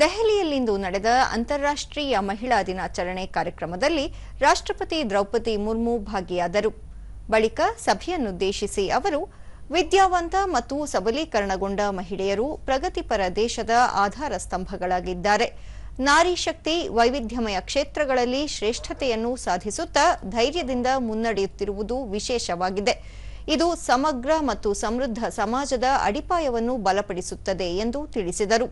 ದೆಹಲಿಯಲ್ಲಿಂದು ನಡೆದ ಅಂತಾರಾಷ್ಟ್ರೀಯ ಮಹಿಳಾ ದಿನಾಚರಣೆ ಕಾರ್ಯಕ್ರಮದಲ್ಲಿ ರಾಷ್ಟ್ರಪತಿ ದ್ರೌಪದಿ ಮುರ್ಮು ಭಾಗಿಯಾದರು. ಬಳಿಕ ಸಭೆಯನ್ನುದ್ದೇಶಿಸಿ ಅವರು, ವಿದ್ಯಾವಂತ ಮತ್ತು ಸಬಲೀಕರಣಗೊಂಡ ಮಹಿಳೆಯರು ಪ್ರಗತಿಪರ ದೇಶದ ಆಧಾರ ಸ್ತಂಭಗಳಾಗಿದ್ದಾರೆ. ನಾರಿ ಶಕ್ತಿ ವೈವಿಧ್ಯಮಯ ಕ್ಷೇತ್ರಗಳಲ್ಲಿ ಶ್ರೇಷ್ಠತೆಯನ್ನು ಸಾಧಿಸುತ್ತಾ ಧೈರ್ಯದಿಂದ ಮುನ್ನಡೆಯುತ್ತಿರುವುದು ವಿಶೇಷವಾಗಿದೆ. ಇದು ಸಮಗ್ರ ಮತ್ತು ಸಮೃದ್ಧ ಸಮಾಜದ ಅಡಿಪಾಯವನ್ನು ಬಲಪಡಿಸುತ್ತದೆ ಎಂದು ತಿಳಿಸಿದರು.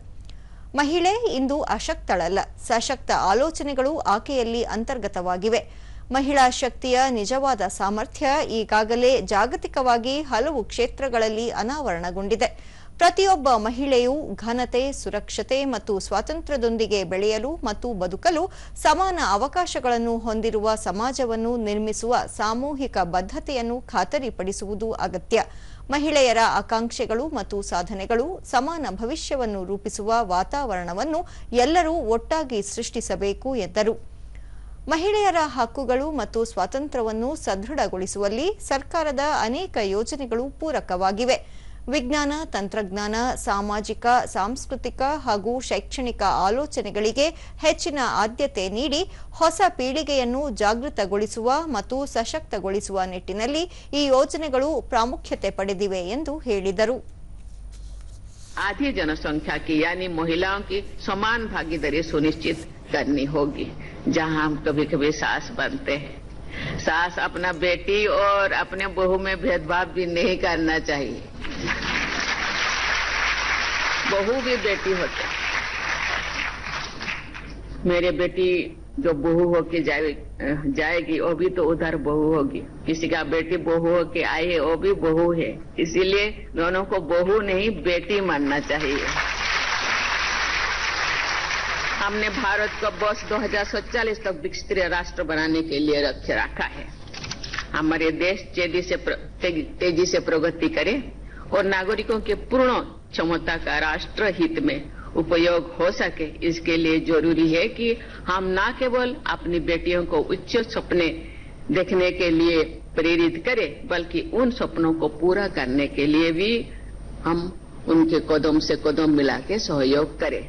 ಮಹಿಳೆ ಇಂದು ಅಶಕ್ತಳಲ್ಲ, ಸಶಕ್ತ ಆಲೋಚನೆಗಳು ಆಕೆಯಲ್ಲಿ ಅಂತರ್ಗತವಾಗಿವೆ. ಮಹಿಳಾ ಶಕ್ತಿಯ ನಿಜವಾದ ಸಾಮರ್ಥ್ಯ ಈಗಾಗಲೇ ಜಾಗತಿಕವಾಗಿ ಹಲವು ಕ್ಷೇತ್ರಗಳಲ್ಲಿ ಅನಾವರಣಗೊಂಡಿದೆ. ಪ್ರತಿಯೊಬ್ಬ ಮಹಿಳೆಯೂ ಘನತೆ, ಸುರಕ್ಷತೆ ಮತ್ತು ಸ್ವಾತಂತ್ರ್ಯದೊಂದಿಗೆ ಬೆಳೆಯಲು ಮತ್ತು ಬದುಕಲು ಸಮಾನ ಅವಕಾಶಗಳನ್ನು ಹೊಂದಿರುವ ಸಮಾಜವನ್ನು ನಿರ್ಮಿಸುವ ಸಾಮೂಹಿಕ ಬದ್ಧತೆಯನ್ನು ಖಾತರಿಪಡಿಸುವುದು ಅಗತ್ಯ. ಮಹಿಳೆಯರ ಆಕಾಂಕ್ಷೆಗಳು ಮತ್ತು ಸಾಧನೆಗಳು ಸಮಾನ ಭವಿಷ್ಯವನ್ನು ರೂಪಿಸುವ ವಾತಾವರಣವನ್ನು ಎಲ್ಲರೂ ಒಟ್ಟಾಗಿ ಸೃಷ್ಟಿಸಬೇಕು ಎಂದರು. ಮಹಿಳೆಯರ ಹಕ್ಕುಗಳು ಮತ್ತು ಸ್ವಾತಂತ್ರ್ಯವನ್ನು ಸದೃಢಗೊಳಿಸುವಲ್ಲಿ ಸರ್ಕಾರದ ಅನೇಕ ಯೋಜನೆಗಳು ಪೂರಕವಾಗಿವೆ. ವಿಜ್ಞಾನ, ತಂತ್ರಜ್ಞಾನ, ಸಾಮಾಜಿಕ, ಸಾಂಸ್ಕೃತಿಕ ಹಾಗೂ ಶೈಕ್ಷಣಿಕ ಆಲೋಚನೆಗಳಿಗೆ ಹೆಚ್ಚಿನ ಆದ್ಯತೆ ನೀಡಿ ಹೊಸ ಪೀಳಿಗೆಯನ್ನು ಜಾಗೃತಗೊಳಿಸುವ ಮತ್ತು ಸಶಕ್ತಗೊಳಿಸುವ ನಿಟ್ಟಿನಲ್ಲಿ ಈ ಯೋಜನೆಗಳು ಪ್ರಾಮುಖ್ಯತೆ ಪಡೆದಿವೆ ಎಂದು ಹೇಳಿದರು. आधी जनसंख्या की यानी महिलाओं की समान भागीदारी सुनिश्चित करनी होगी। जहां हम कभी कभी सास बनते हैं, सास अपना बेटी और अपने बहू में भेदभाव भी नहीं करना चाहिए। बहू भी बेटी होते, मेरे बेटी जो बहू होके जाएगी वो भी तो उधर बहू होगी। किसी का बेटी बहू होके आई है वो भी बहू है, इसीलिए दोनों को बहू नहीं बेटी मानना चाहिए। हमने भारत को वर्ष 2047 तक विकसित राष्ट्र बनाने के लिए रखा है। हमारे देश तेजी से प्रगति करे और नागरिकों के पूर्ण क्षमता का राष्ट्र हित में उपयोग हो सके, इसके लिए जरूरी है कि हम न केवल अपनी बेटियों को उच्च सपने देखने के लिए प्रेरित करें, बल्कि उन सपनों को पूरा करने के लिए भी हम उनके कदम से कदम मिला के सहयोग करें।